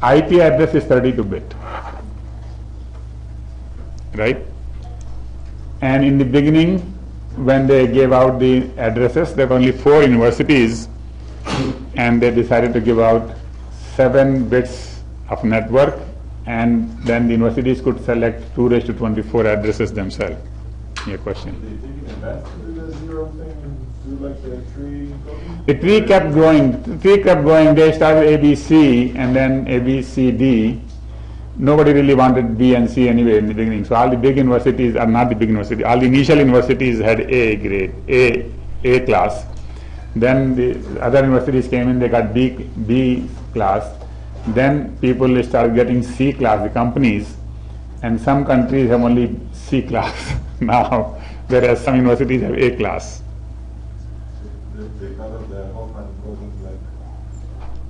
IP address is 32-bit, right? And in the beginning, when they gave out the addresses, there were only 4 universities, and they decided to give out 7 bits of network, and then the universities could select 2^24 addresses themselves. Your question. Did they take advantage of the 0 thing and do like the tree coding? The tree kept growing. The tree kept growing. They started ABC and then ABCD. Nobody really wanted B and C anyway in the beginning. So all the big universities are not the big university. All the initial universities had A grade, A class. Then the other universities came in, they got B class. Then people started getting C class, the companies. And some countries have only C class now, whereas some universities have A class. They kind of the Hoffman coding, like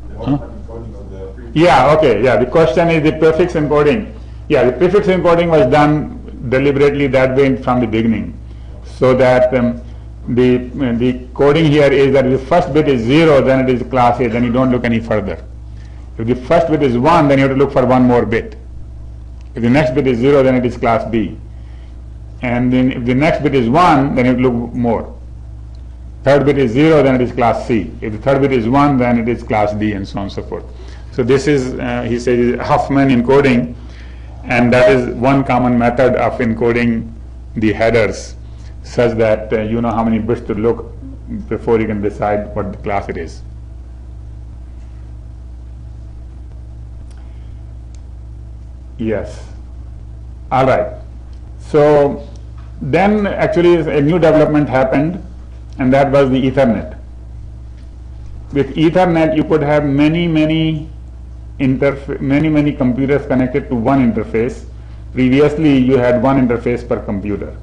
the Hoffman encoding of the prefix. Yeah, okay, yeah. The question is the prefix encoding. Yeah, the prefix encoding was done deliberately that way from the beginning. So that the coding here is that if the first bit is 0, then it is class A, then you don't look any further. If the first bit is 1, then you have to look for one more bit. If the next bit is 0, then it is class B. And then if the next bit is 1, then you have to look more. Third bit is 0, then it is class C. If the third bit is 1, then it is class D, and so on and so forth. So this is, he says, Huffman encoding, and that is one common method of encoding the headers, such that you know how many bits to look before you can decide what the class it is. Yes. All right. So then actually a new development happened, and that was the Ethernet. With Ethernet, you could have many computers connected to one interface. Previously, you had one interface per computer.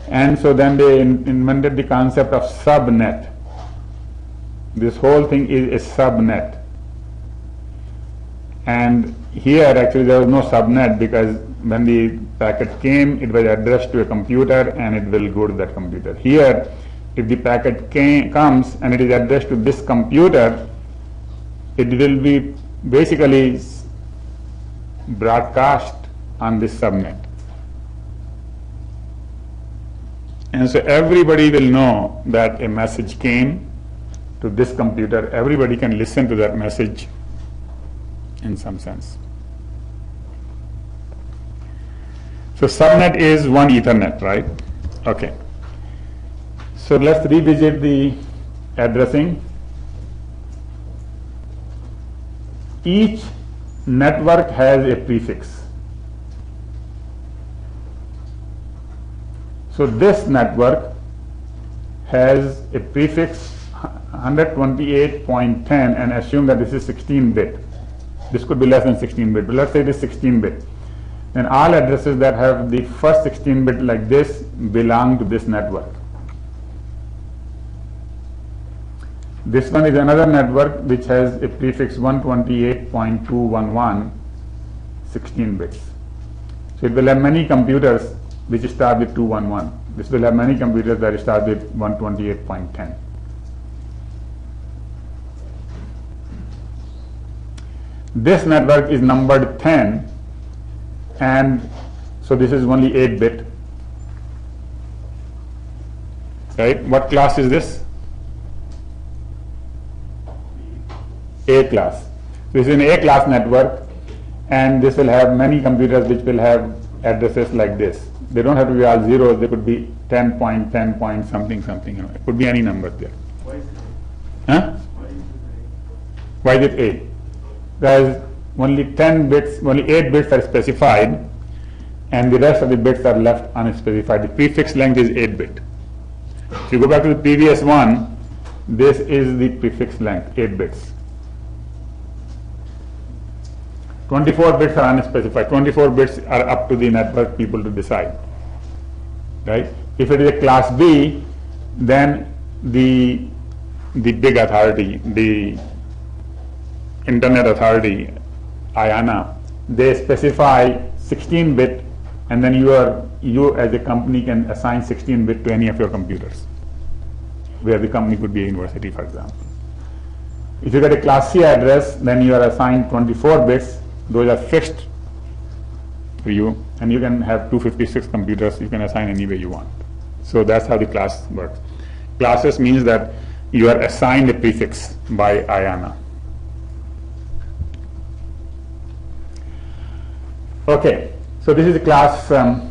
And so then they invented the concept of subnet. This whole thing is a subnet. And here actually there was no subnet, because when the packet came, it was addressed to a computer and it will go to that computer. Here, if the packet comes and it is addressed to this computer, it will be basically broadcast on this subnet. And so everybody will know that a message came to this computer. Everybody can listen to that message in some sense. So subnet is one Ethernet, right? Okay. So let's revisit the addressing. Each network has a prefix. So this network has a prefix 128.10, and assume that this is 16-bit. This could be less than 16-bit, but let's say it is 16-bit. Then all addresses that have the first 16-bit like this belong to this network. This one is another network which has a prefix 128.211, 16 bits. So it will have many computers which start with 211. This will have many computers that start with 128.10. This network is numbered 10, and so this is only 8-bit. Right? What class is this? A class. This is an A class network, and this will have many computers which will have addresses like this. They don't have to be all zeros, they could be 10 point, 10 point, something, something. It could be any number there. Why is it A? Huh? Why is it A? Because only 10 bits, only 8 bits are specified, and the rest of the bits are left unspecified. The prefix length is 8-bit. If you go back to the previous one, this is the prefix length, 8 bits. 24 bits are unspecified. 24 bits are up to the network people to decide. Right? If it is a class B, then the big authority, the Internet Authority, IANA, they specify 16-bit, and then you as a company can assign 16-bit to any of your computers, where the company could be a university, for example. If you get a class C address, then you are assigned 24 bits. Those are fixed for you, and you can have 256 computers. You can assign any way you want. So that's how the class works. Classes means that you are assigned a prefix by IANA. Okay, so this is class A.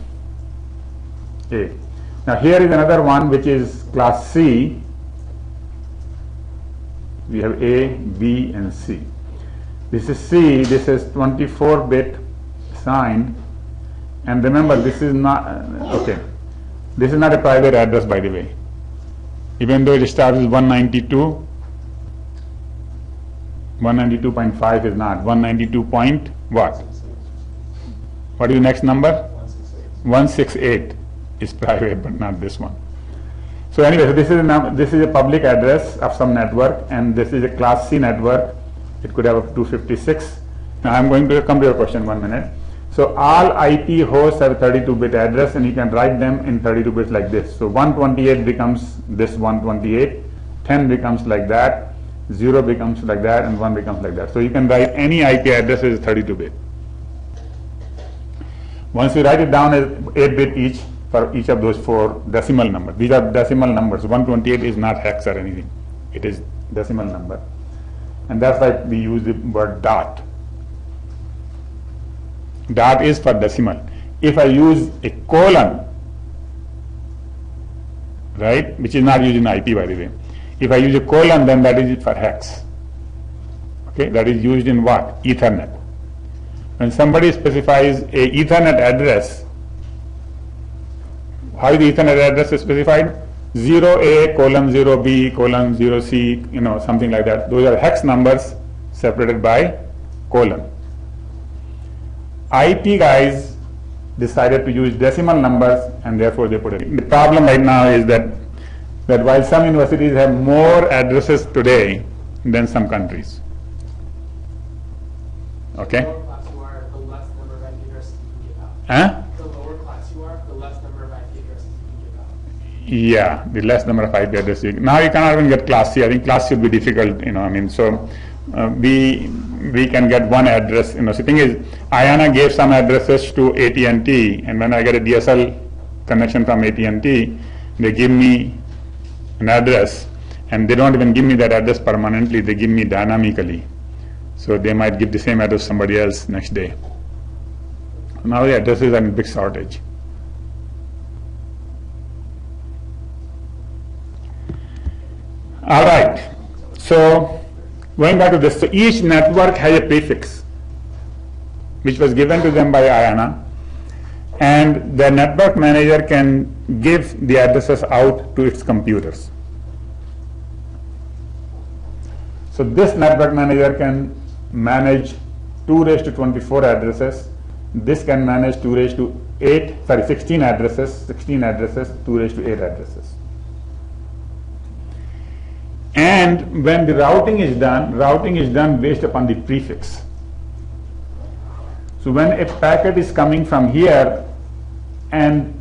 Now here is another one which is class C. We have A, B, and C. This is C. This is 24-bit assigned, and remember, this is not okay. This is not a private address, by the way. Even though it starts with 192, 192.5 is not 192 point what? What is the next number? 168 is private, but not this one. So anyway, so this is a public address of some network, and this is a class C network. It could have up to 256. Now I'm going to come to your question 1 minute. So all IP hosts have 32-bit address, and you can write them in 32 bits like this. So 128 becomes this 128, 10 becomes like that, 0 becomes like that, and 1 becomes like that. So you can write any IP address as 32-bit. Once you write it down as 8-bit each for each of those 4 decimal numbers. These are decimal numbers. 128 is not hex or anything. It is decimal number. And that's why we use the word dot. Dot is for decimal. If I use a colon, right, which is not used in IP, by the way. If I use a colon, then that is for hex. Okay, that is used in what? Ethernet. When somebody specifies a Ethernet address, how is the Ethernet address specified? 0A colon 0B colon 0C, something like that. Those are hex numbers separated by colon. IP guys decided to use decimal numbers, and therefore they put it. The problem right now is that while some universities have more addresses today than some countries. Okay? The lower class you are, the less number of IP addresses you can give out. Huh? The lower class you are, the less number of IP addresses you can give out. Yeah, the less number of IP addresses. Now you cannot even get class C. I think class C would be difficult, so we can get one address. So the thing is, IANA gave some addresses to AT&T, and when I get a DSL connection from AT&T, they give me an address, and they don't even give me that address permanently. They give me dynamically. So they might give the same address to somebody else next day. Now the addresses are in big shortage. All right. So going back to this, so each network has a prefix which was given to them by IANA, and the network manager can give the addresses out to its computers. So this network manager can manage 2 raised to 24 addresses. This can manage 2 raised to 16 addresses, 2 raised to 8 addresses. And when the routing is done based upon the prefix. So when a packet is coming from here, and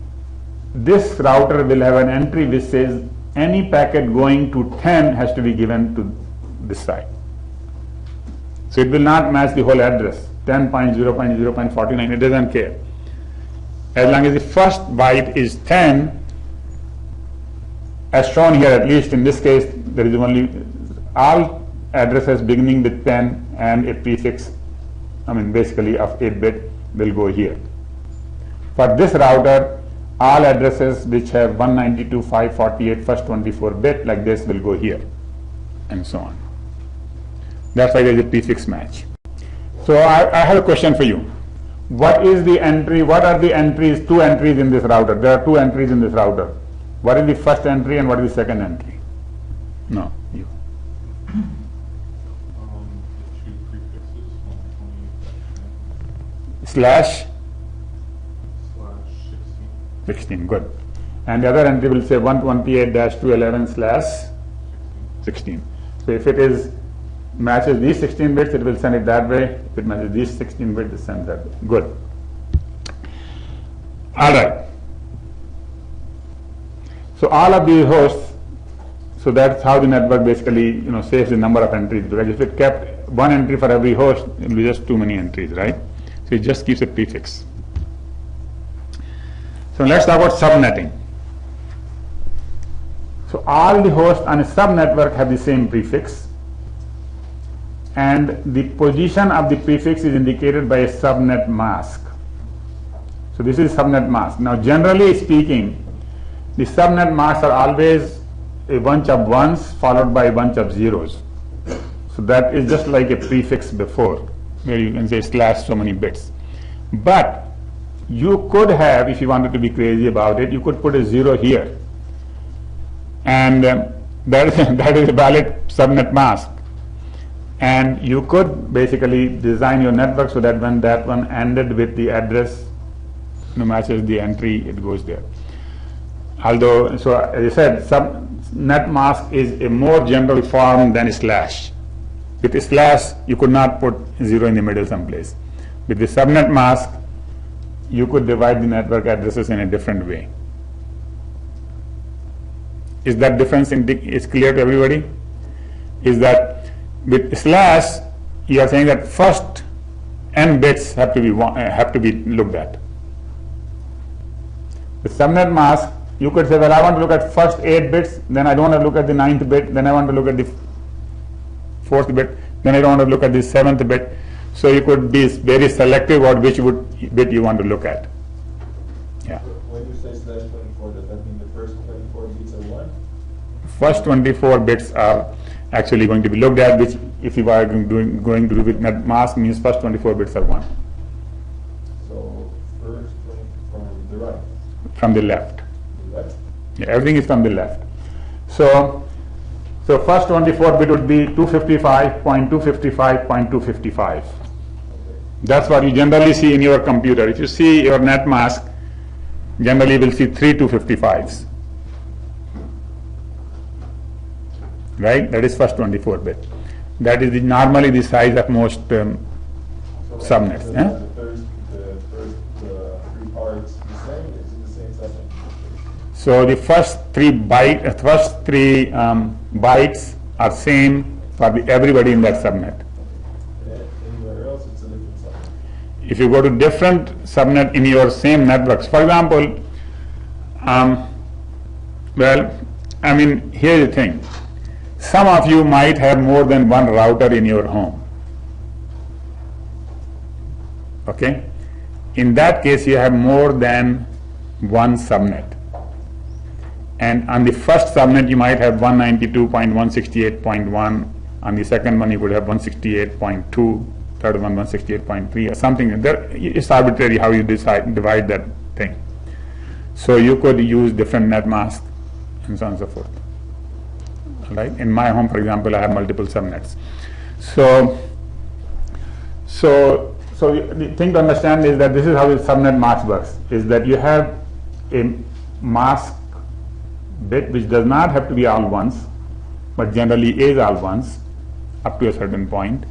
this router will have an entry which says any packet going to 10 has to be given to this side. So it will not match the whole address, 10.0.0.49, it doesn't care. As long as the first byte is 10, as shown here, at least in this case, there is only all addresses beginning with 10 and a prefix, basically of 8-bit will go here. For this router, all addresses which have 192.548 first 24-bit like this will go here, and so on. That's why there is a prefix match. So I have a question for you. What is the entry? What are the entries? 2 entries in this router. There are 2 entries in this router. What is the first entry and what is the second entry? No, you. The 2 prefixes, 128/16. 128/16. Good. And the other entry will say 128-211/16. So if it is matches these 16 bits, it will send it that way. If it matches these 16 bits, it sends that way. Good. All right. So all of these hosts, So that's how the network basically saves the number of entries, because if it kept one entry for every host, it will be just too many entries, right? So it just keeps a prefix. So let's talk about subnetting. So all the hosts on a subnetwork have the same prefix, and the position of the prefix is indicated by a subnet mask. So this is subnet mask. Now generally speaking, the subnet masks are always a bunch of ones followed by a bunch of zeros. So that is just like a prefix before, where you can say slash so many bits. But you could have, if you wanted to be crazy about it, you could put a 0 here, and that is a valid subnet mask. And you could basically design your network so that when that one ended with the address matches the entry, it goes there. Although, so as I said, subnet mask is a more general form than a slash. With a slash, you could not put 0 in the middle someplace. With the subnet mask, you could divide the network addresses in a different way. Is that difference is clear to everybody? Is that with slash, you are saying that first n bits have to be looked at. With subnet mask, you could say, well, I want to look at first 8 bits, then I don't want to look at the 9th bit, then I want to look at the 4th bit, then I don't want to look at the 7th bit. So you could be very selective about which bit you want to look at. Yeah. When you say slash 24, does that mean the first 24 bits are 1? First 24 bits are actually going to be looked at, which if you are going to do with net mask means first 24 bits are 1. So first from the right? From the left. The left? Yeah, everything is from the left. So first 24 bit would be 255.255.255. That's what you generally see in your computer. If you see your net mask, generally you will see 3 255s. Right? That is first 24 bit. That is normally the size of most subnets. The first 3 parts the same? Is it the same subnet? So the first 3 bytes are same for everybody in that subnet. Anywhere else, it's a different subnet. If you go to different subnet in your same networks, for example, here's the thing. Some of you might have more than one router in your home. Okay? In that case, you have more than one subnet. And on the first subnet, you might have 192.168.1. On the second one, you could have 168.2. Third one, 168.3 or something. It's arbitrary how you divide that thing. So you could use different net masks and so on and so forth. Right? In my home, for example, I have multiple subnets. So the thing to understand is that this is how the subnet mask works, is that you have a mask bit which does not have to be all ones, but generally is all ones up to a certain point,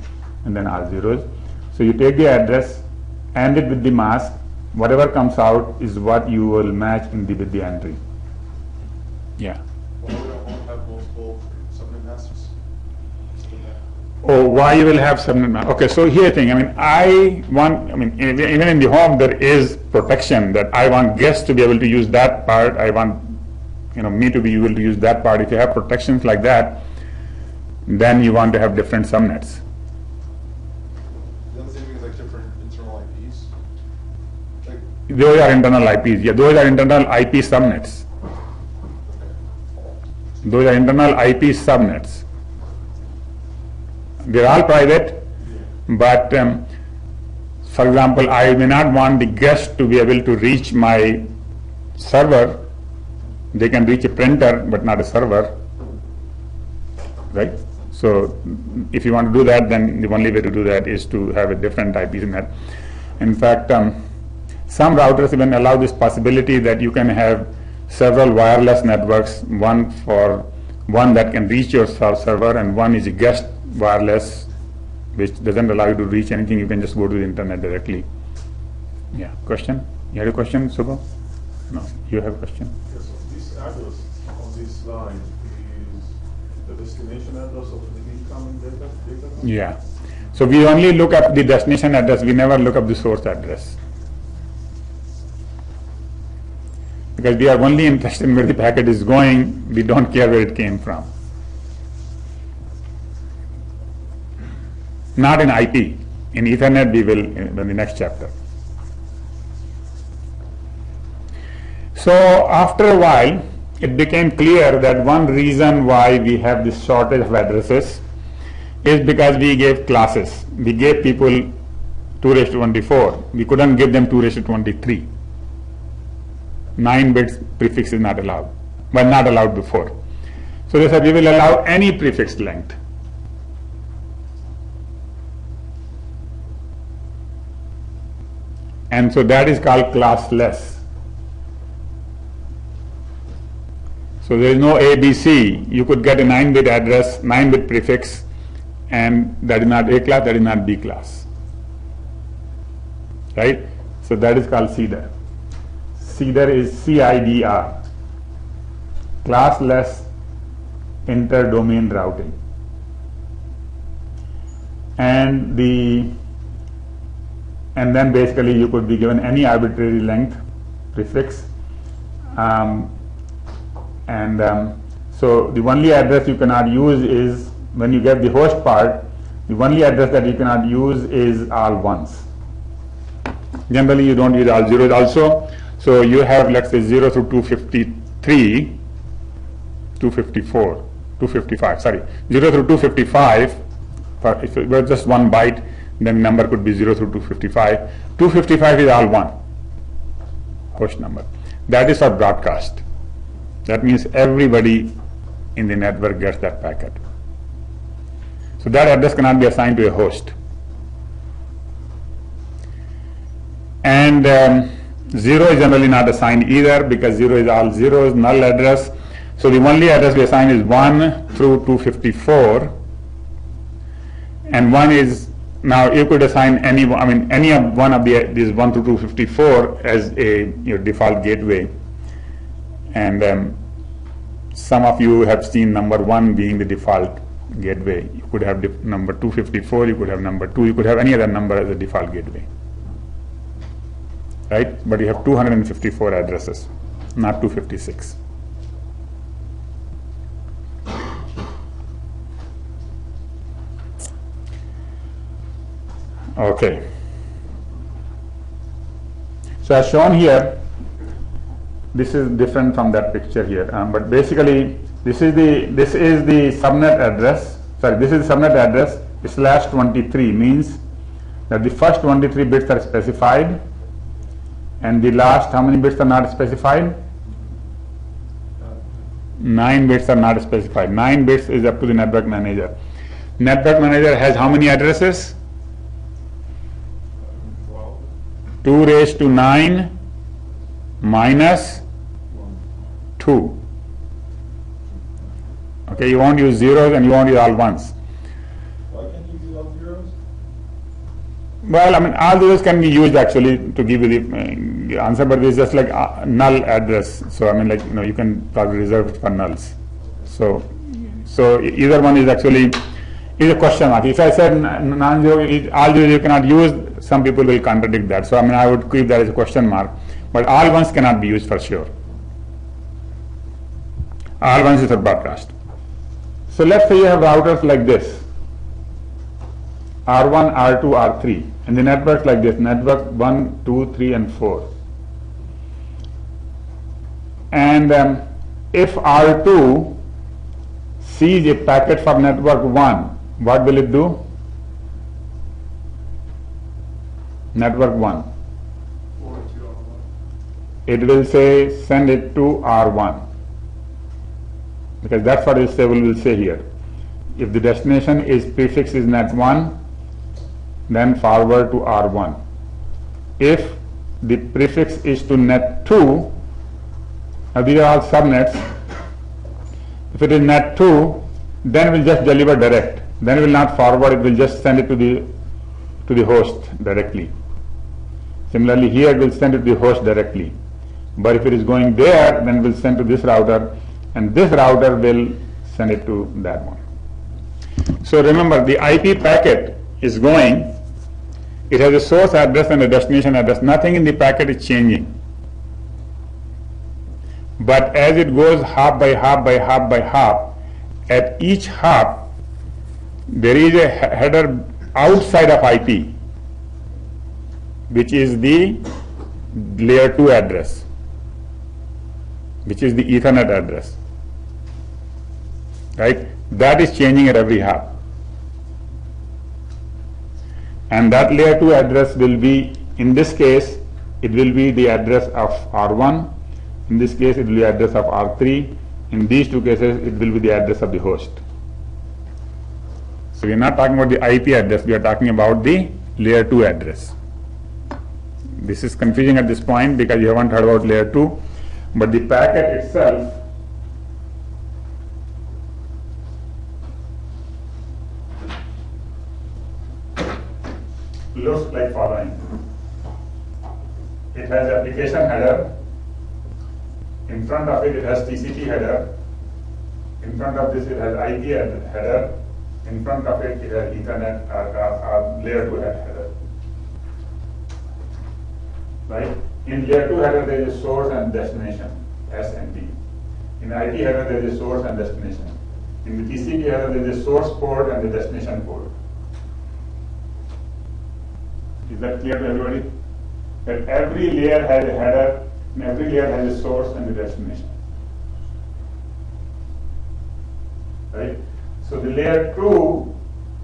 and then all zeros. So you take the address, and it with the mask, whatever comes out is what you will match with the entry. Yeah. Why would I won't have multiple subnet masks? Oh, why you will have subnet mask? Okay, so here thing. Even in the home there is protection that I want guests to be able to use that part. I want me to be able to use that part. If you have protections like that, then you want to have different subnets. The other thing is like different internal IPs. Those are internal IPs. Yeah, those are internal IP subnets. Those are internal IP subnets. They're all private, but for example, I may not want the guest to be able to reach my server. They can reach a printer, but not a server, right? So if you want to do that, then the only way to do that is to have a different IP subnet. In fact, some routers even allow this possibility that you can have several wireless networks, one that can reach your server, and one is a guest wireless, which doesn't allow you to reach anything. You can just go to the internet directly. Yeah, question? You had a question, Subha? No, you have a question? Yes, so this address on this line is the destination address of the incoming data. Yeah. So we only look up the destination address, we never look up the source address. Because we are only interested in where the packet is going, we don't care where it came from. Not in IP. In Ethernet we will in the next chapter. So after a while, it became clear that one reason why we have this shortage of addresses is because we gave classes. We gave people 2 raised to 24. We couldn't give them 2 raised to 23. 9 bits prefix is not allowed. Well, not allowed before. So they said we will allow any prefix length. And so that is called classless. So there is no ABC. You could get a 9-bit address, 9-bit prefix, and that is not A class, that is not B class. Right? So that is called CIDR. CIDR is CIDR, classless inter-domain routing. And then basically you could be given any arbitrary length prefix. So the only address you cannot use is, when you get the host part, the only address that you cannot use is all ones. Generally you don't use all zeros also. So you have, let's say, 0 through 253, 254, 255, sorry, 0 through 255, if it were just 1 byte, then number could be 0 through 255. 255 is all one host number. That is for broadcast. That means everybody in the network gets that packet. So that address cannot be assigned to a host. And 0 is generally not assigned either, because 0 is all zeros, null address. So the only address we assign is 1 through 254, and 1 is, now you could assign any of one of these 1 through 254 as your default gateway. And some of you have seen number 1 being the default gateway. You could have number 254, you could have number 2, you could have any other number as a default gateway. Right? But you have 254 addresses, not 256. Okay. So as shown here, this is different from that picture here, but basically this is the subnet address. Sorry, this is the subnet address /23 means that the first 23 bits are specified, and the last how many bits are not specified? 9 bits are not specified. 9 bits is up to the network manager. Network manager has how many addresses? 2 raised to 9 minus 2. Okay, you won't use zeros and you won't use all ones. Why can't you use all zeros? Well, all zeros can be used actually to give you the answer, but it's just like a null address. So you can probably reserve it for nulls. So either one is actually a question mark. If I said non-zero, all zeros you cannot use, some people will contradict that. So I would keep that as a question mark. But all ones cannot be used for sure. All ones is for broadcast. So let's say you have routers like this, R1, R2, R3, and the networks like this, network 1, 2, 3, and 4. And if R2 sees a packet from network 1, what will it do? Network 1. It will say send it to R1, because that's what this table will say here. If the destination is prefix is net 1, then forward to R1. If the prefix is to net 2, now these are all subnets. If it is net 2, then it will just deliver direct. Then it will not forward, it will just send it to the host directly. Similarly here it will send it to the host directly. But if it is going there, then it will send to this router, and this router will send it to that one. So remember, the IP packet is going, it has a source address and a destination address. Nothing in the packet is changing. But as it goes hop by hop by hop by hop, at each hop, there is a header outside of IP, which is the layer 2 address, which is the Ethernet address. Right? That is changing at every hop. And that layer 2 address will be, in this case, it will be the address of R1. In this case, it will be the address of R3. In these two cases, it will be the address of the host. So we are not talking about the IP address, we are talking about the layer 2 address. This is confusing at this point because you haven't heard about layer 2, but the packet itself looks like following. It has application header. In front of it, it has TCP header. In front of this, it has IP header. In front of it, it has Ethernet or layer 2 header. Right? In layer 2 header, there is a source and destination, S and D. In IP header, there is a source and destination. In the TCP header, there is a source port and the destination port. Is that clear to everybody? That every layer has a header, and every layer has a source and a destination. Right? So the layer 2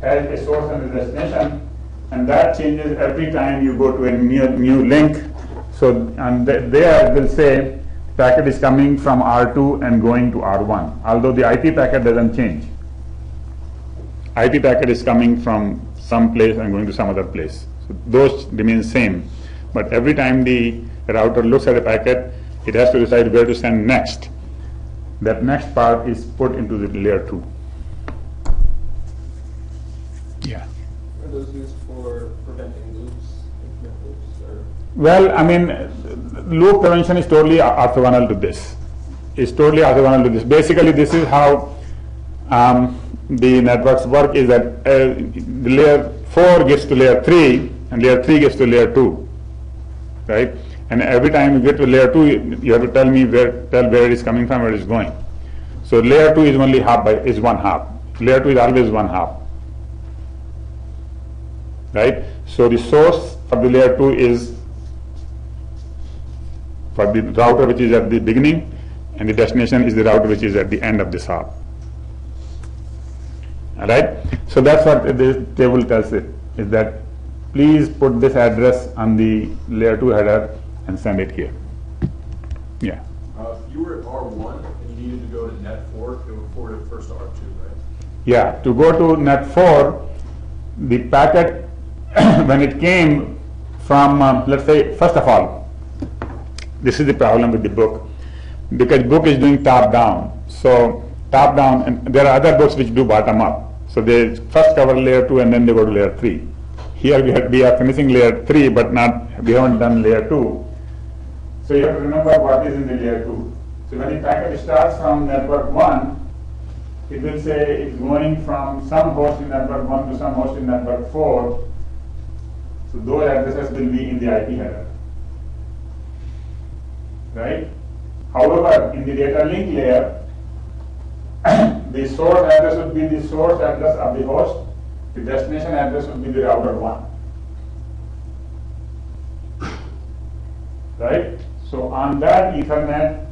has a source and a destination, and that changes every time you go to a new link. So, and there it will say packet is coming from R2 and going to R1, although the IP packet doesn't change. IP packet is coming from some place and going to some other place. So those remain same, but every time the router looks at a packet, it has to decide where to send next. That next part is put into the layer 2. Yeah. Are those used for preventing loops, infinite loops, or? Well, I mean, loop prevention is totally orthogonal to this. It's totally orthogonal to this. Basically, this is how the networks work, is that the layer 4 gets to layer 3, and layer 3 gets to layer 2, right? And every time you get to layer 2, you have to tell where it is coming from, where it is going. So layer 2 is only one hop. Layer 2 is always one hop, right? So the source for the layer 2 is for the router which is at the beginning, and the destination is the router which is at the end of this hop. All right? So that's what the table tells it, is that please put this address on the layer 2 header and send it here. Yeah. If you were at R1 and you needed to go to net 4, it would forward it first to R2, right? Yeah, to go to net 4, the packet, when it came from, let's say, first of all, this is the problem with the book, because book is doing top down. So top down, and there are other books which do bottom up. So they first cover layer 2 and then they go to layer 3. Here we are finishing layer 3, but we haven't done layer 2. So you have to remember what is in the layer 2. So when the packet starts from network 1, it will say it's going from some host in network 1 to some host in network 4. So those addresses will be in the IP header. Right? However, in the data link layer, the source address would be the source address of the host, the destination address would be the router 1. Right? So on that Ethernet,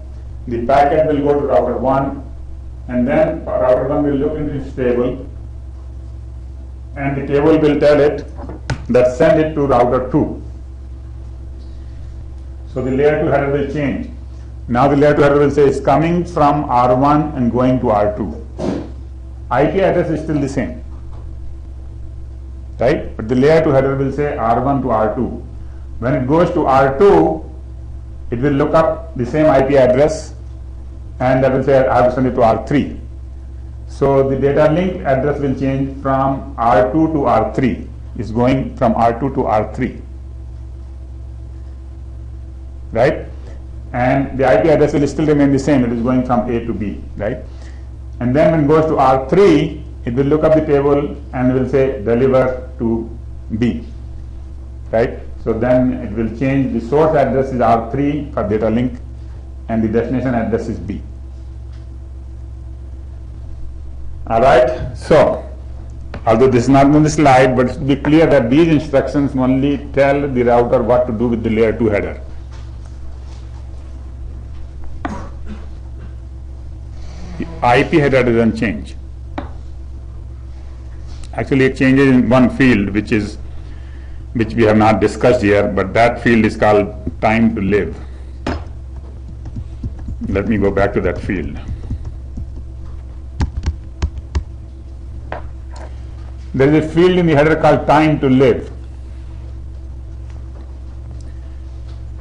the packet will go to router 1, and then router 1 will look into its table, and the table will tell it that send it to router 2. So the layer 2 header will change. Now the layer 2 header will say it's coming from R1 and going to R2. IP address is still the same, right? But the layer 2 header will say R1 to R2. When it goes to R2, it will look up the same IP address, and that will say I have to send it to R3. So the data link address will change from R2 to R3. It's going from R2 to R3, right? And the IP address will still remain the same. It is going from A to B, right? And then when it goes to R3, it will look up the table and will say deliver to B, right? So then it will change, the source address is R3 for data link and the destination address is B. Alright, so although this is not on the slide, but it should be clear that these instructions only tell the router what to do with the layer 2 header. The IP header doesn't change. Actually, it changes in one field, which we have not discussed here, but that field is called time to live. Let me go back to that field. There is a field in the header called time to live.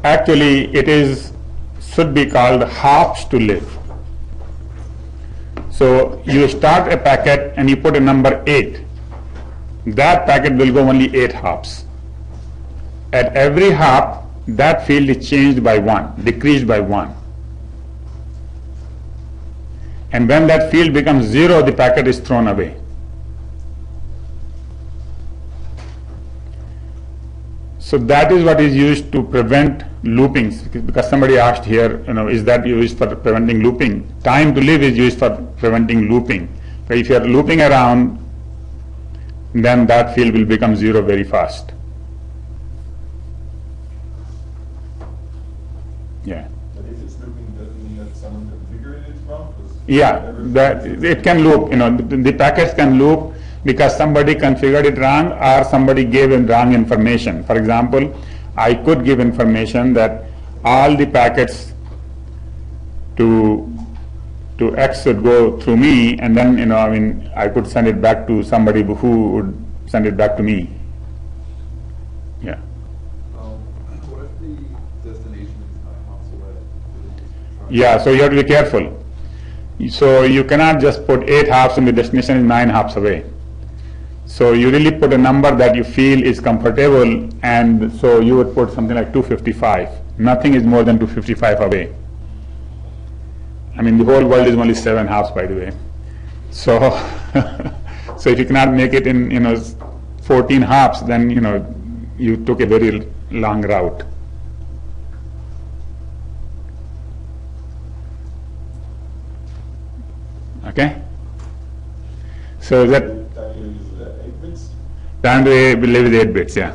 Actually, should be called hops to live. So you start a packet and you put a number 8. That packet will go only 8 hops. At every hop, that field is changed by 1, decreased by 1. And when that field becomes 0, the packet is thrown away. So that is what is used to prevent loopings, because somebody asked here, is that used for preventing looping? Time to live is used for preventing looping. But if you are looping around, then that field will become 0 very fast. Yeah. But if it's looping, doesn't mean that someone configured it wrong? Yeah, it can loop. The packets can loop because somebody configured it wrong or somebody gave in wrong information. For example, I could give information that all the packets to X should go through me, and then I could send it back to somebody who would send it back to me. Yeah. What if the destination is 9 hops away? Yeah, so you have to be careful. So you cannot just put 8 hops and the destination is 9 hops away. So you really put a number that you feel is comfortable, and so you would put something like 255. Nothing is more than 255 away. I mean, the whole world is only 7 hops, by the way. So, so if you cannot make it in 14 hops, then you took a very long route. Okay. So that time to live is 8 bits, yeah.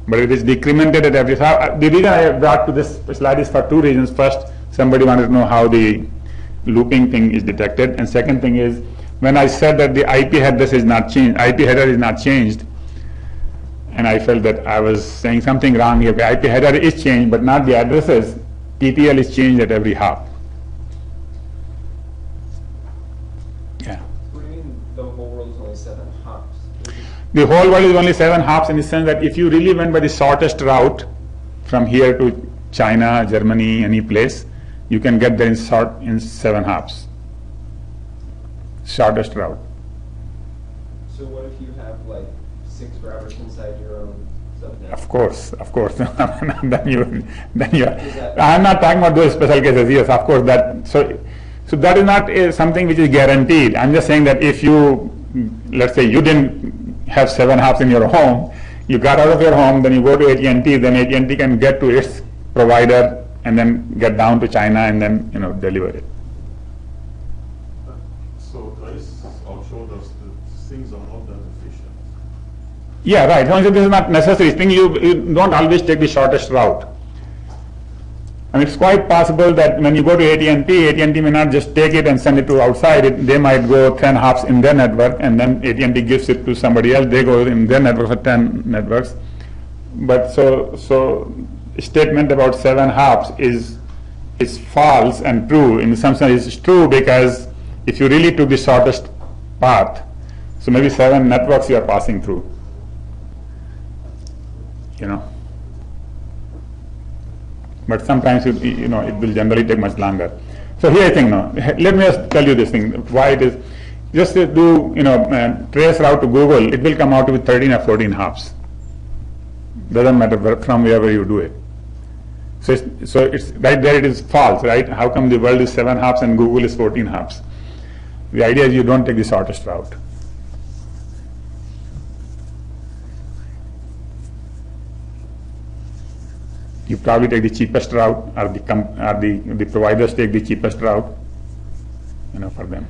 But it is decremented at every. The reason I brought to this slide is for 2 reasons. First, somebody wanted to know how the looping thing is detected, and second thing is, when I said that the IP address is not changed, IP header is not changed, and I felt that I was saying something wrong here. The IP header is changed, but not the addresses. TTL is changed at every hop. Yeah. What do you mean the whole world is only 7 hops? The whole world is only 7 hops in the sense that if you really went by the shortest route from here to China, Germany, any place, you can get there in 7 hops. Shortest route. So what if you have like 6 routers inside your own subnet? Of course. then you. I'm not talking about those special cases. Yes, of course. So that is not something which is guaranteed. I'm just saying that if you, let's say, you didn't have 7 hops in your home, you got out of your home, then you go to AT&T, then AT&T can get to its provider and then get down to China and then deliver it. So this showed us that things are not that efficient. Yeah, right. So this is not necessary. You don't always take the shortest route. And it's quite possible that when you go to AT&T may not just take it and send it to outside. They might go 10 hops in their network, and then AT&T gives it to somebody else. They go in their network for 10 networks. But so statement about 7 hops is false and true. In some sense, it's true because if you really took the shortest path, so maybe 7 networks you are passing through. But sometimes it will generally take much longer. So here I think let me just tell you this thing, why it is. Just to do trace route to Google, it will come out with 13 or 14 hops. Doesn't matter from wherever you do it. So it's right there, it is false, right? How come the world is 7 hops and Google is 14 hops? The idea is you don't take the shortest route. You probably take the cheapest route, or the providers take the cheapest route, for them.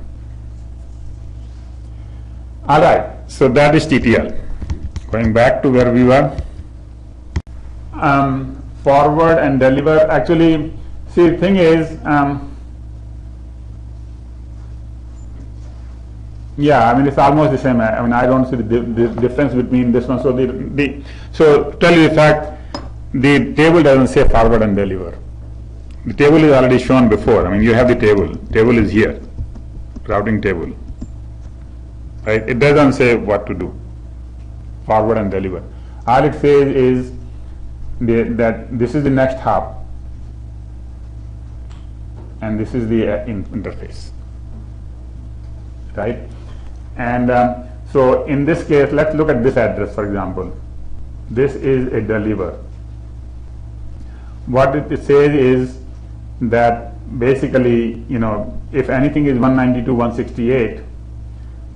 All right, so that is TTL. Going back to where we were. Forward and deliver. Actually, see, the thing is, yeah, I mean, it's almost the same. I mean, I don't see the difference between this one. So so to tell you the fact, the table doesn't say forward and deliver. The table is already shown before. I mean, you have the table. Table is here, routing table. Right? It doesn't say what to do, forward and deliver. All it says is that this is the next hop, and this is the interface, right? And so in this case, let's look at this address, for example. This is a deliver. What it says is that basically, if anything is 192.168,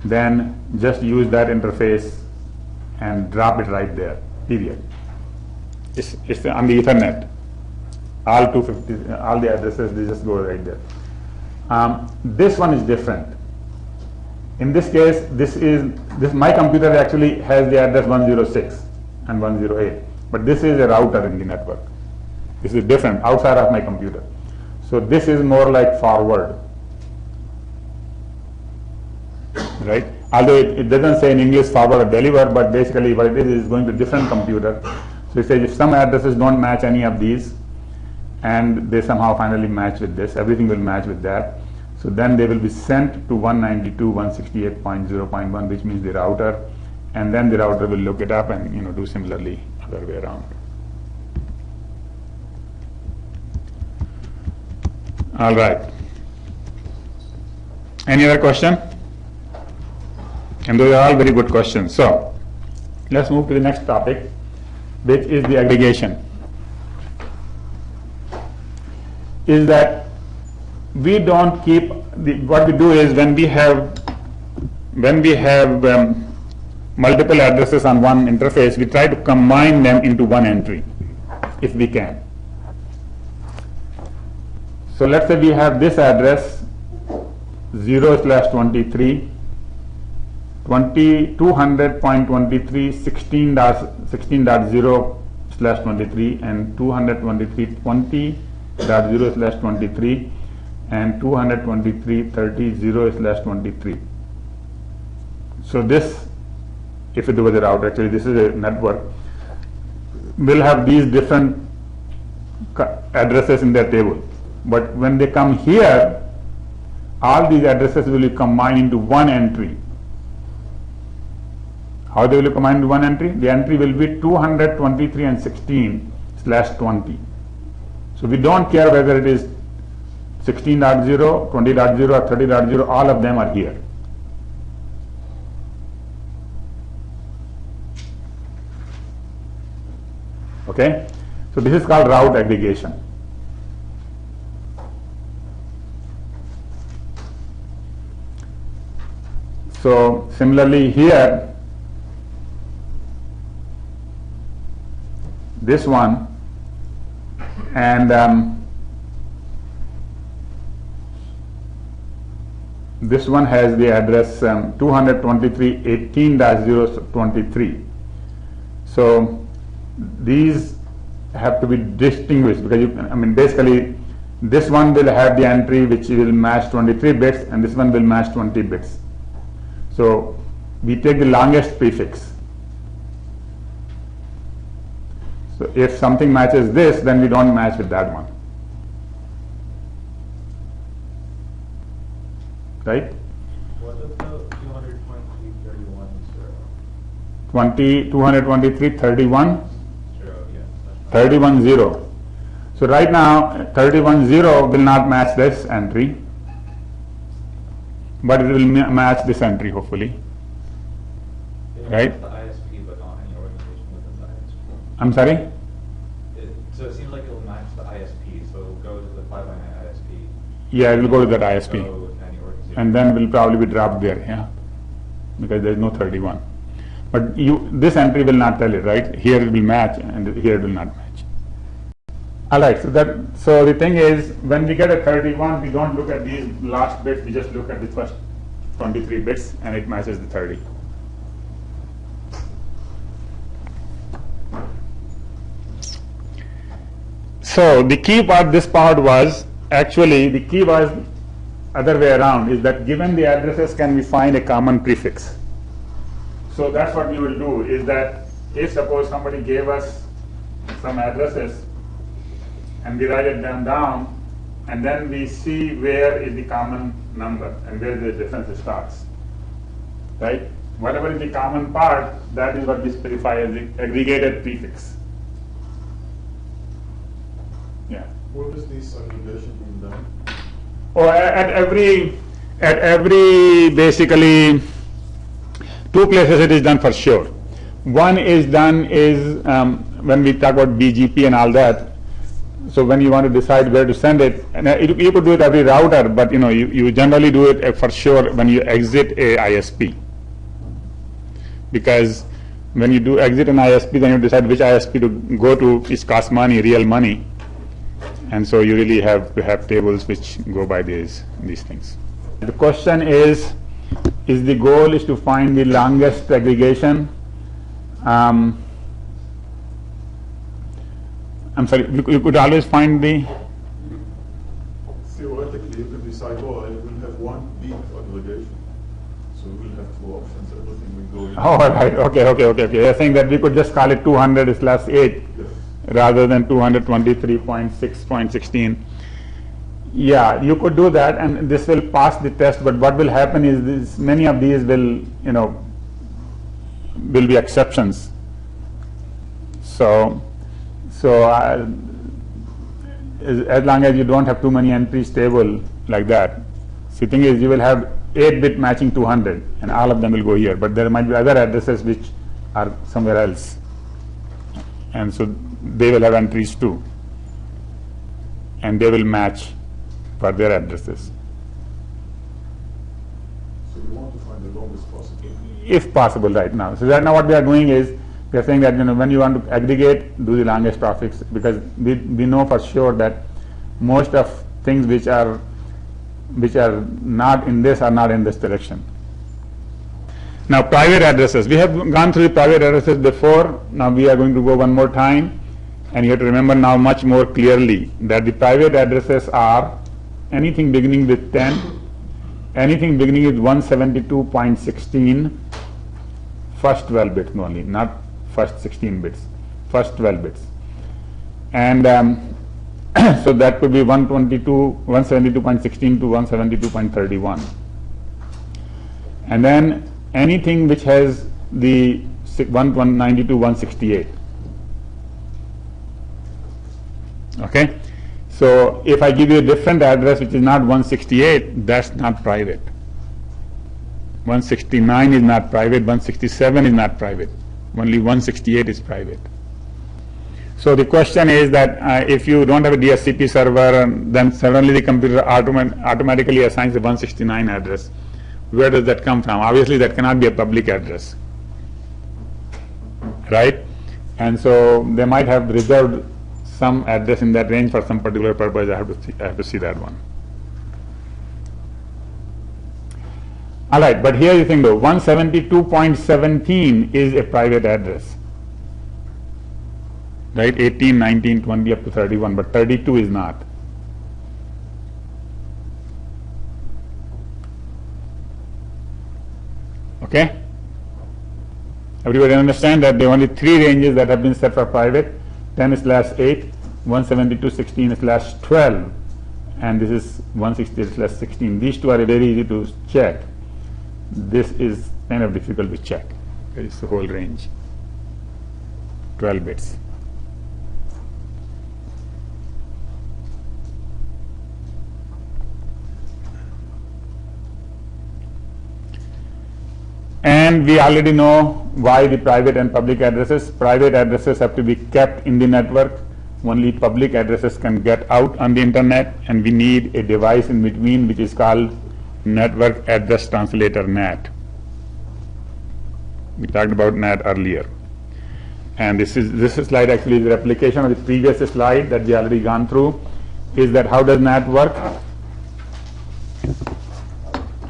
then just use that interface and drop it right there, period. It's on the Ethernet. All 250, all the addresses, they just go right there. This one is different. In this case, my computer actually has the address 106 and 108, but this is a router in the network. This is different, outside of my computer. So this is more like forward, right? Although it doesn't say in English forward or deliver, but basically what it is going to different computer. So it says if some addresses don't match any of these, and they somehow finally match with this, everything will match with that. So then they will be sent to 192.168.0.1, which means the router, and then the router will look it up and do similarly other way around. All right. Any other question? And those are all very good questions. So let's move to the next topic, which is the aggregation. Is that we don't keep what we do is when we have multiple addresses on one interface, we try to combine them into one entry if we can. So let's say we have this address 0/23 200.23 16.0/23 and 223.20.0/23 and 223.30.0/23. So this, if it was a router, actually this is a network, will have these different addresses in their table. But when they come here, all these addresses will be combined into one entry. How they will be combined into one entry? The entry will be 223 and 16/20. So we don't care whether it is 16.0, 20.0 or 30.0, all of them are here. Okay? So this is called route aggregation. So similarly here, this one and this one has the address 223.18.0/23. So these have to be distinguished because basically this one will have the entry which will match 23 bits and this one will match 20 bits. So we take the longest prefix. So if something matches this, then we don't match with that one. Right? What is the 223.31 223.31 yeah. 31.0. So right now 31.0 will not match this entry, but it will match this entry hopefully. Right? The ISP, but not any organization within the ISP. I'm sorry? So it seems like it will match the Yeah, it will go to that ISP. any organization. And then will probably be dropped there, yeah, because there is no 31. But this entry will not tell it, right? Here it will match, and here it will not match. All right. So the thing is, when we get a 31, we don't look at these last bits. We just look at the first 23 bits, and it matches the 30. So the key part, this part was actually the key was other way around, is that given the addresses, can we find a common prefix? So that's what we will do, is that if suppose somebody gave us some addresses and we write them down, and then we see where is the common number and where the difference starts, right? Whatever is the common part, that is what we specify as the aggregated prefix. Yeah. What is this aggregation being done? Or at every basically two places it is done for sure. One is done when we talk about BGP and all that. So when you want to decide where to send it, and you could do it every router, but you generally do it for sure when you exit a ISP. Because when you do exit an ISP, then you decide which ISP to go to, which costs money, real money. And so you really have to have tables which go by these things. The question is the goal is to find the longest aggregation. I'm sorry, you could always find the... Theoretically, you could decide, oh, I will have one big aggregation. So we will have two options, everything will go in. Oh, all right, okay. You're saying that we could just call it 200/8. Yes. Rather than 223.6.16. Yeah, you could do that, and this will pass the test. But what will happen is many of these will be exceptions. So as long as you don't have too many entries table like that. So the thing is, you will have 8-bit matching 200, and all of them will go here. But there might be other addresses which are somewhere else, and so they will have entries too, and they will match for their addresses. So we want to find the longest possible. If possible, right now. So right now what we are doing is, we are saying that when you want to aggregate, do the longest prefix, because we know for sure that most of things which are not in this are not in this direction. Now private addresses. We have gone through the private addresses before. Now we are going to go one more time. And you have to remember now much more clearly that the private addresses are anything beginning with 10, anything beginning with 172.16, first 12 bits only, not first 16 bits, first 12 bits. And so that could be 172.16 to 172.31. And then anything which has the 192, 168. Okay, so if I give you a different address which is not 168, that's not private. 169 is not private, 167 is not private, only 168 is private. So the question is that if you don't have a DHCP server, then suddenly the computer automatically assigns the 169 address. Where does that come from? Obviously that cannot be a public address, right? And so they might have reserved some address in that range for some particular purpose. I have to see that one. All right, but here you think though, 172.17 is a private address, right? 18, 19, 20 up to 31, but 32 is not. Okay? Everybody understand that there are only three ranges that have been set for private: 10/8, 172.16/12, and this is 168/16. These two are very easy to check. This is kind of difficult to check. It's the whole range, 12 bits. And we already know why the private and public addresses. Private addresses have to be kept in the network, only public addresses can get out on the internet, and we need a device in between which is called Network Address Translator, NAT. We talked about NAT earlier. And this slide actually is a replication of the previous slide that we already gone through. Is that how does NAT work?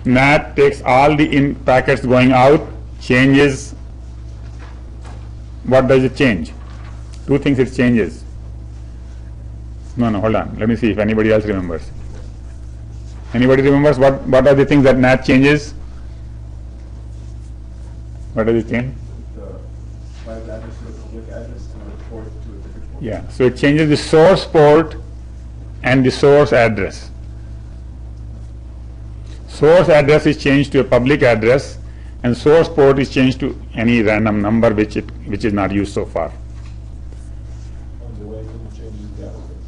NAT takes all the in packets going out, changes. What does it change? Two things it changes. No, hold on. Let me see if anybody else remembers. Anybody remembers what are the things that NAT changes? What does it change? Private address to a public address and a port to a different port. Yeah, so it changes the source port and the source address. Source address is changed to a public address, and source port is changed to any random number which is not used so far. On the way, it changes the allocation.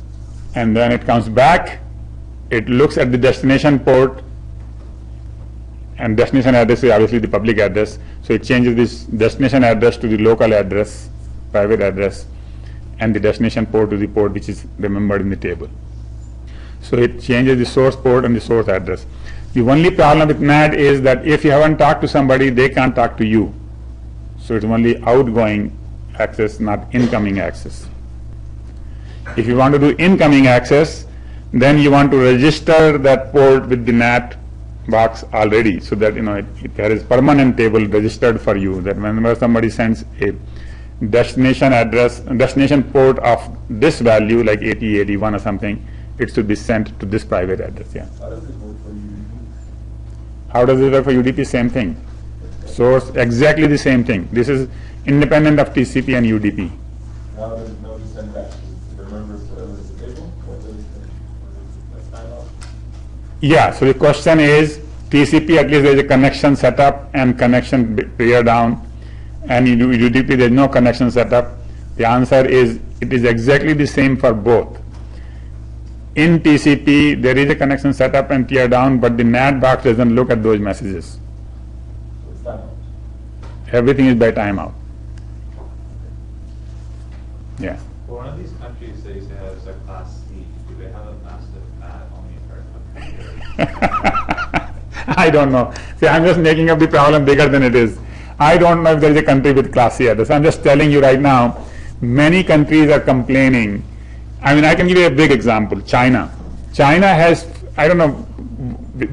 And then it comes back, it looks at the destination port, and destination address is obviously the public address, so it changes this destination address to the local address, private address, and the destination port to the port which is remembered in the table. So it changes the source port and the source address. The only problem with NAT is that if you haven't talked to somebody, they can't talk to you. So it's only outgoing access, not incoming access. If you want to do incoming access, then you want to register that port with the NAT box already, so that there is permanent table registered for you, that whenever somebody sends a destination port of this value, like 8081 or something, it should be sent to this private address. Yeah. How does it work for you? How does it work for UDP? Same thing. Source, exactly the same thing. This is independent of TCP and UDP. How does it know to send back? It remembers the table? What does it say? That's timeout. Yeah, so the question is, TCP at least there is a connection setup and connection tear down, and in UDP there is no connection setup. The answer is, it is exactly the same for both. In TCP there is a connection setup and tear down, but the NAT box doesn't look at those messages. So it's timeout. Everything is by timeout. Yeah. For one of these countries that you say has a class C, do they have a massive NAT on the entire country? I don't know. See, I'm just making up the problem bigger than it is. I don't know if there is a country with class C address. I'm just telling you right now, many countries are complaining. I mean, I can give you a big example. China. China has, I don't know,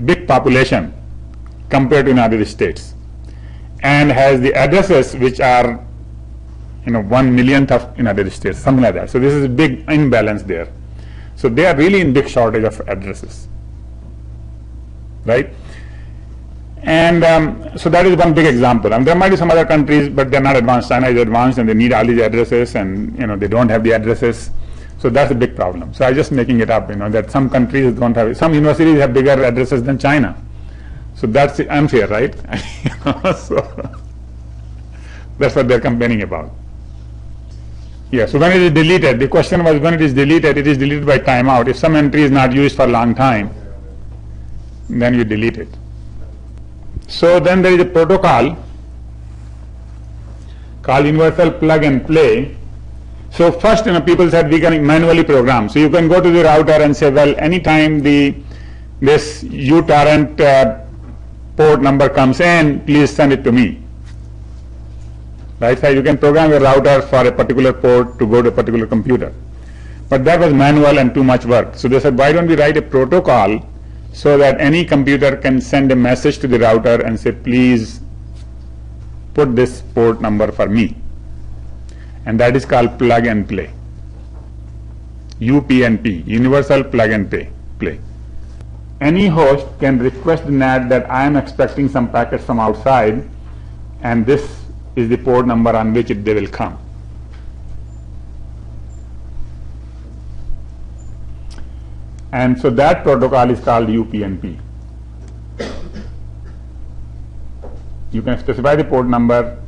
big population compared to United States, and has the addresses which are 1 millionth of United States, something like that. So this is a big imbalance there. So they are really in big shortage of addresses, right? And so that is one big example. And there might be some other countries, but they're not advanced. China is advanced, and they need all these addresses, and they don't have the addresses. So that's a big problem. So I'm just making it up, that some countries don't have it. Some universities have bigger addresses than China. So that's unfair, right? So that's what they're complaining about. Yeah, so when it is deleted, the question was when it is deleted by timeout. If some entry is not used for a long time, then you delete it. So then there is a protocol called universal plug and play. So first, people said we can manually program. So you can go to the router and say, well, anytime this uTorrent port number comes in, please send it to me. Right? So you can program your router for a particular port to go to a particular computer. But that was manual and too much work. So they said, why don't we write a protocol so that any computer can send a message to the router and say, please put this port number for me. And that is called plug and play. UPnP, Universal Plug and Play. Any host can request the NAT that I am expecting some packets from outside, and this is the port number on which they will come. And so that protocol is called UPnP. You can specify the port number,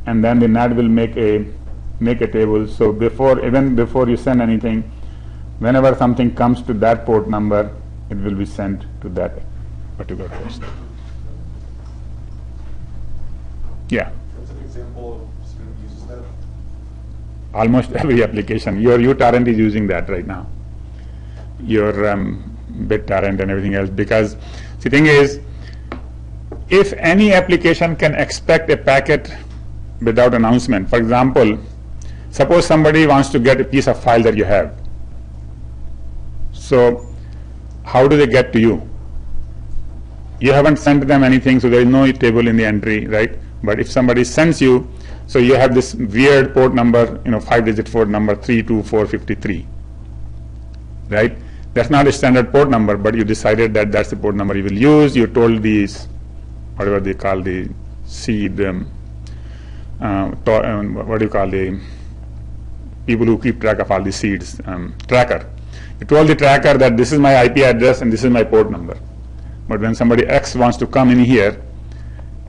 and then the NAT will make a table. So even before you send anything, whenever something comes to that port number, it will be sent to that particular host. Yeah. What's an example of student uses that? almost every application. Your uTorrent is using that right now. Your BitTorrent and everything else, because the thing is, if any application can expect a packet without announcement, for example, suppose somebody wants to get a piece of file that you have. So how do they get to you? You haven't sent them anything, so there is no table in the entry, right? But if somebody sends you, so you have this weird port number, 5-digit port number 32453, right? That's not a standard port number, but you decided that that's the port number you will use. You told these, whatever they call the seed, what do you call the people who keep track of all the seeds, tracker. You told the tracker that this is my IP address and this is my port number. But when somebody X wants to come in here,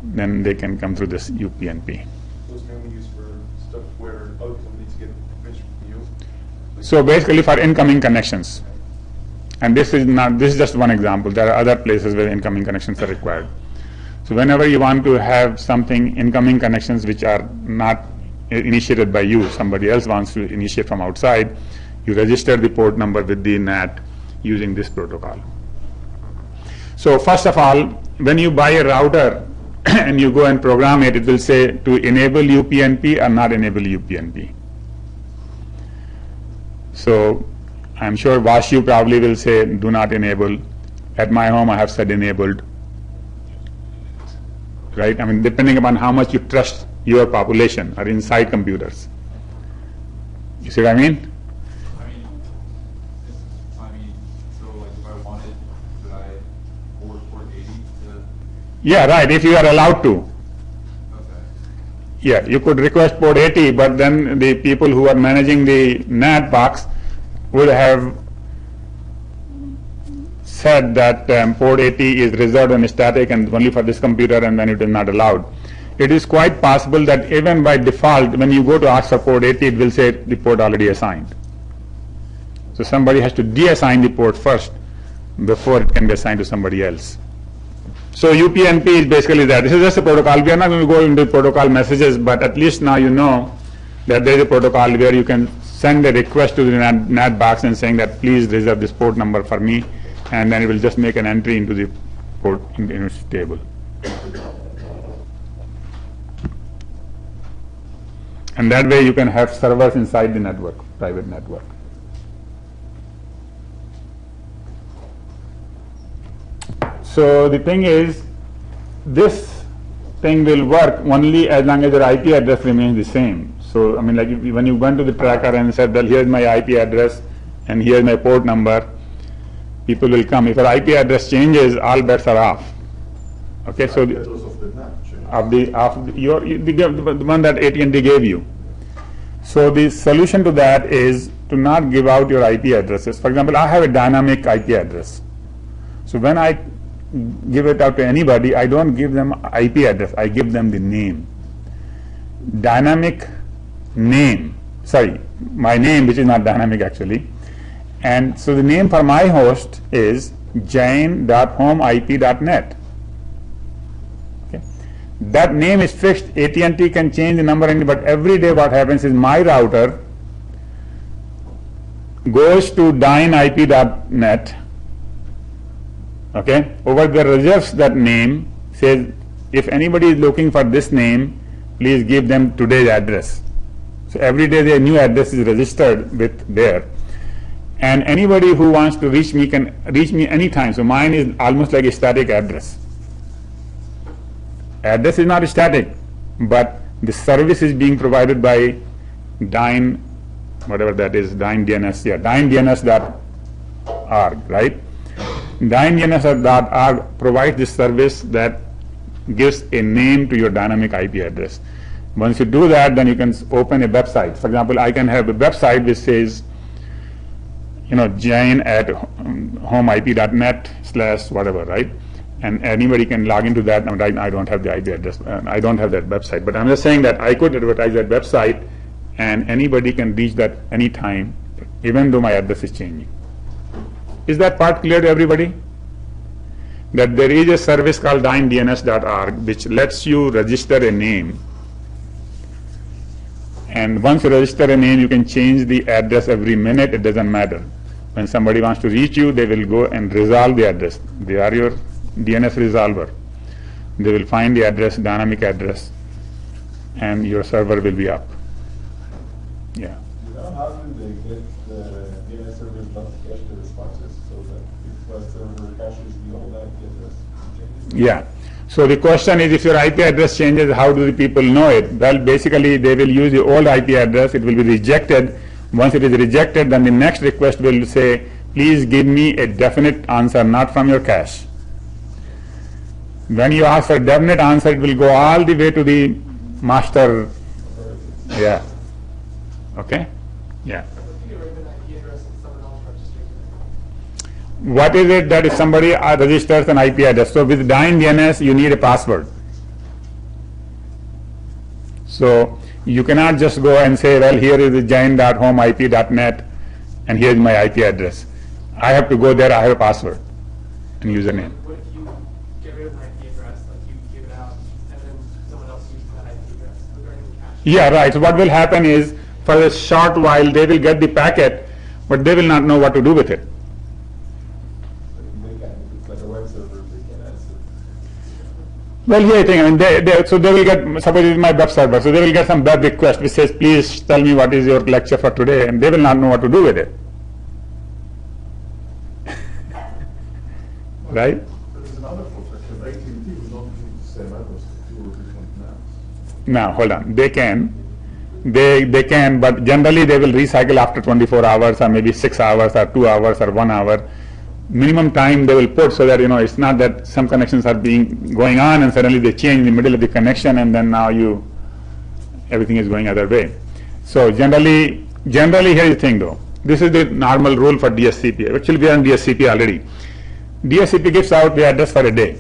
then they can come through this UPnP. Those mainly used for stuff where outcome needs to get information from you. So basically for incoming connections. And this is just one example. There are other places where incoming connections are required. So whenever you want to have something, incoming connections which are not initiated by you, somebody else wants to initiate from outside, you register the port number with the NAT using this protocol. So first of all, when you buy a router and you go and program it, it will say to enable UPnP or not enable UPnP. So I'm sure Vashu probably will say do not enable. At my home I have said enabled. Right? I mean, depending upon how much you trust your population or inside computers. You see what I mean? So like if I wanted, should I forward port 80 to? Yeah, right, if you are allowed to. Okay. Yeah, you could request port 80, but then the people who are managing the NAT box would have said that port 80 is reserved and static and only for this computer, and then it is not allowed. It is quite possible that even by default, when you go to ask for port 80, it will say the port already assigned. So somebody has to deassign the port first before it can be assigned to somebody else. So UPnP is basically that. This is just a protocol. We are not going to go into protocol messages, but at least now you know that there is a protocol where you can send a request to the NAT box and saying that please reserve this port number for me, and then it will just make an entry into the port in its table. And that way you can have servers inside the network, private network. So the thing is, this thing will work only as long as your IP address remains the same. So I mean, like when you went to the tracker and said, well, here's my IP address and here's my port number, people will come. If your IP address changes, all bets are off. Okay, so The address of the NAT changes. the one that AT&T gave you. So the solution to that is to not give out your IP addresses. For example, I have a dynamic IP address. So when I give it out to anybody, I don't give them IP address, I give them the name. Dynamic name, sorry, my name, which is not dynamic actually. And so the name for my host is jain.homeip.net. Okay. That name is fixed. AT&T can change the number, but every day what happens is my router goes to dynip.net. Okay, over there reserves that name, says if anybody is looking for this name, please give them today's address. So every day their new address is registered with there, and anybody who wants to reach me can reach me anytime. So mine is almost like a static address. Address is not static, but the service is being provided by Dyn, whatever that is, Dyn DNS, yeah, dyndns.org, right? dyndns.org provides this service that gives a name to your dynamic IP address. Once you do that, then you can open a website. For example, I can have a website which says, jain@homeip.net/whatever, right? And anybody can log into that. I don't have the IP address. I don't have that website. But I'm just saying that I could advertise that website, and anybody can reach that anytime, even though my address is changing. Is that part clear to everybody? That there is a service called dyndns.org which lets you register a name, And once you register a name, you can change the address every minute. It doesn't matter. When somebody wants to reach you, they will go and resolve the address. They are your DNS resolver. They will find the address, dynamic address, and your server will be up. Yeah. How do they get the DNS servers not to cache the responses so that if a server caches the old IP address, it changes? Yeah. So the question is, if your IP address changes, how do the people know it? Well, basically, they will use the old IP address. It will be rejected. Once it is rejected, then the next request will say, please give me a definite answer, not from your cache. When you ask for a definite answer, it will go all the way to the master. Yeah. Okay? Yeah. What is it that if somebody registers an IP address? So with Dyn DNS, you need a password. So you cannot just go and say, well, here is the jain.homeip.net and here is my IP address. I have to go there, I have a password and username. What if you get rid of an IP address, like you give it out, and then someone else uses that IP address regarding the cache? Yeah, right. So what will happen is, for a short while, they will get the packet, but they will not know what to do with it. They can, if it's like a web server, they can answer. Well, here I think, I mean, so they will get, suppose it is my web server, so they will get some web request which says, please tell me what is your lecture for today, and they will not know what to do with it. Right? But there's another perspective. AT&T would not use the same address for two different NAS. Now, hold on. They can. They can, but generally they will recycle after 24 hours or maybe 6 hours or 2 hours or 1 hour. Minimum time they will put so that, it's not that some connections are going on and suddenly they change in the middle of the connection and then now everything is going other way. So generally here is the thing though. This is the normal rule for DHCP. Actually we are on DHCP already. DHCP gives out the address for a day.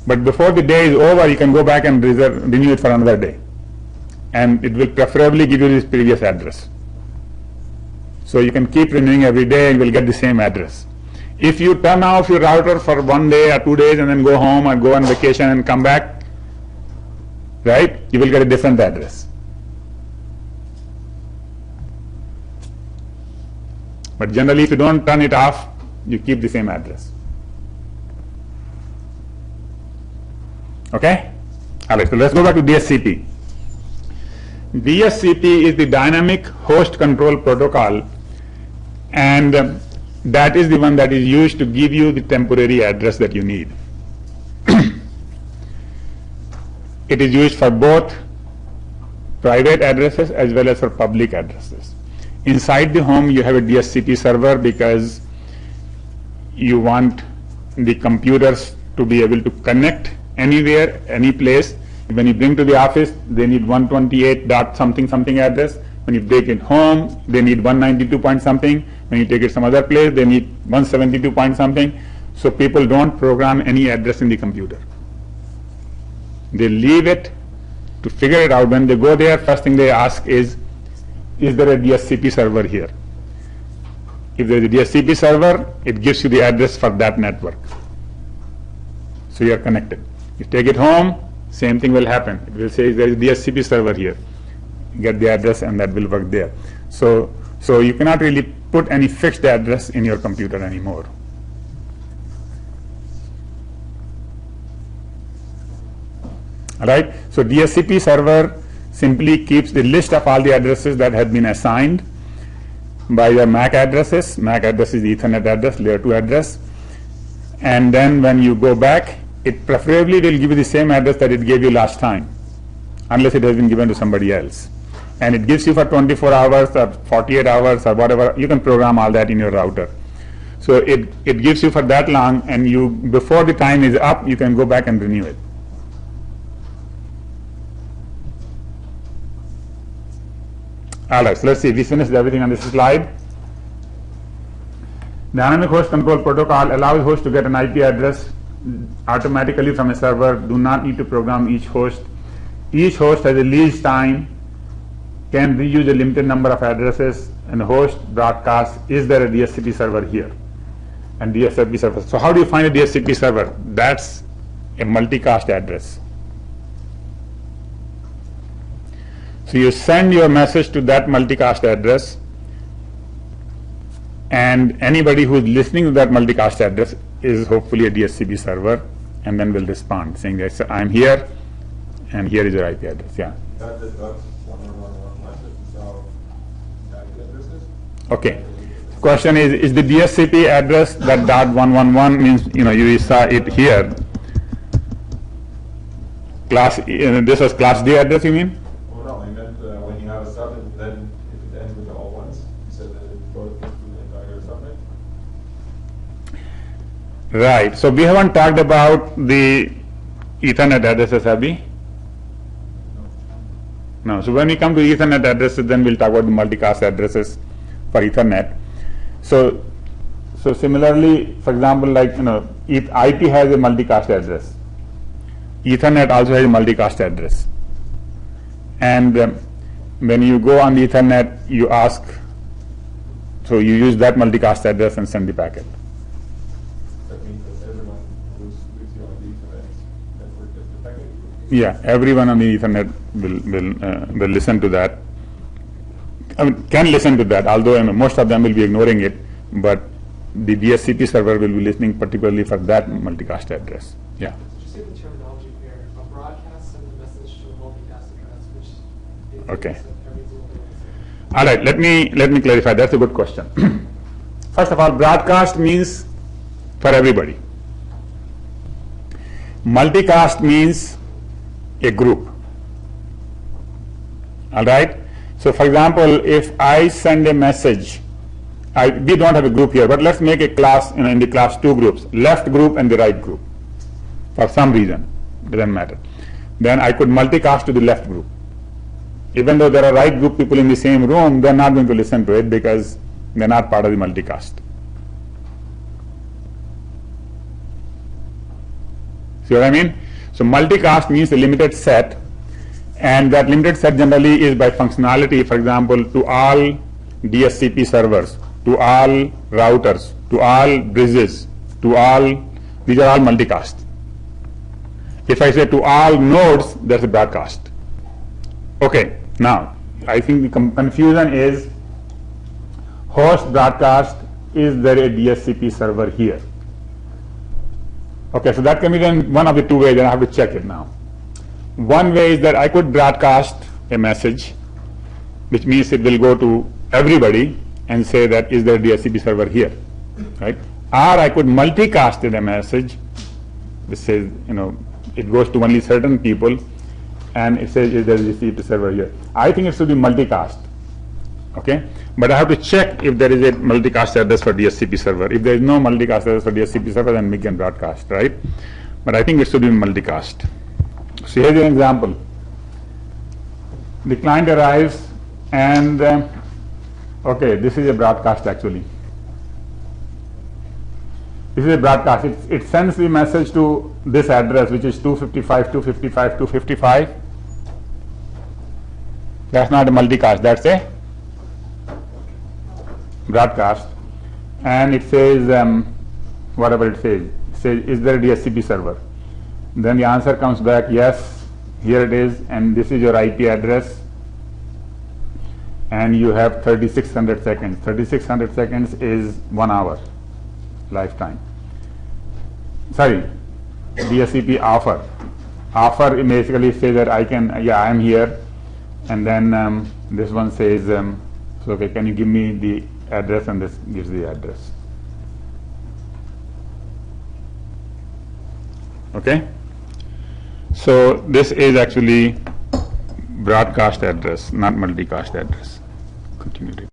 But before the day is over, you can go back and renew it for another day. And it will preferably give you this previous address. So you can keep renewing every day and you will get the same address. If you turn off your router for 1 day or 2 days and then go home or go on vacation and come back, right, you will get a different address. But generally, if you don't turn it off, you keep the same address. Okay? All right, so let's go back to DHCP. DHCP is the Dynamic Host Control Protocol, and that is the one that is used to give you the temporary address that you need. It is used for both private addresses as well as for public addresses. Inside the home, you have a DHCP server because you want the computers to be able to connect anywhere, any place. When you bring to the office, they need 128 dot something something address. When you take it home, they need 192 point something. When you take it some other place, they need 172 point something. So people don't program any address in the computer. They leave it to figure it out. When they go there, first thing they ask is there a DHCP server here? If there is a DHCP server, it gives you the address for that network. So you are connected. You take it home, same thing will happen. It will say there is a DHCP server here. Get the address and that will work there. So you cannot really put any fixed address in your computer anymore. Alright, so DHCP server simply keeps the list of all the addresses that have been assigned by your MAC addresses. MAC address is the Ethernet address, layer 2 address. And then when you go back, it preferably will give you the same address that it gave you last time, unless it has been given to somebody else. And it gives you for 24 hours or 48 hours or whatever. You can program all that in your router. So it gives you for that long, and you, before the time is up, you can go back and renew it. Alright, so let's see, we finished everything on this slide. Dynamic Host Control Protocol allows host to get an IP address automatically from a server. Do not need to program each host. Each host has a lease time, can reuse a limited number of addresses, and the host broadcasts, is there a DHCP server here? And DHCP server. So how do you find a DHCP server? That's a multicast address. So So you send your message to that multicast address, and anybody who is listening to that multicast address is hopefully a DHCP server, and then will respond saying that I'm here, and here is your IP address. Yeah. That is not 111 message, so that addresses. Okay. Question is the DHCP address that .111 means, you saw it here. Class, this was class D address, you mean? Oh no, I meant when you have a subnet, then if it ends with all ones, you said that it goes to the entire subnet. Right. So we haven't talked about the Ethernet addresses, have we? No. So when we come to Ethernet addresses, then we'll talk about the multicast addresses for Ethernet. So similarly, for example, like IP has a multicast address. Ethernet also has a multicast address. And when you go on the Ethernet, you ask, so you use that multicast address and send the packet. That means that everyone who's with you on the Ethernet network gets the packet. Yeah, everyone on the Ethernet will listen to that. I mean, can listen to that, although most of them will be ignoring it, but the DHCP server will be listening particularly for that multicast address. Yeah. Did you say the terminology here? A broadcast sends a message to a multicast address, which is Okay. every single thing. All right, let me clarify. That's a good question. First of all, broadcast means for everybody. Multicast means a group. All right. So, for example, if I send a message, we don't have a group here, but let's make a class in the class two groups, left group and the right group. For some reason, doesn't matter. Then I could multicast to the left group. Even though there are right group people in the same room, they're not going to listen to it because they're not part of the multicast. See what I mean? So multicast means a limited set, and that limited set generally is by functionality. For example, to all DHCP servers, to all routers, to all bridges, to all, these are all multicast. If I say to all nodes, that's a broadcast. Okay, now I think the confusion is host broadcast, is there a DHCP server here? Okay, so that can be done one of the two ways, and I have to check it now. One way is that I could broadcast a message, which means it will go to everybody and say that is there a DHCP server here, right? Or I could multicast a message which says, it goes to only certain people and it says is there a DHCP server here. I think it should be multicast, okay? But I have to check if there is a multicast address for DHCP server. If there is no multicast address for DHCP server, then we can broadcast, right? But I think it should be multicast. So here's an example. The client arrives and, okay, this is a broadcast actually. This is a broadcast. It sends the message to this address, which is 255, 255, 255. That's not a multicast, that's a broadcast. And it says, whatever it says, is there a DHCP server? Then the answer comes back, yes, here it is, and this is your IP address, and you have 3600 seconds. 3600 seconds is 1 hour lifetime. Sorry, DHCP offer. Offer basically says that I'm here, and then this one says, so okay, can you give me the address, and this gives the address. Okay? So this is actually broadcast address, not multicast address. Continue.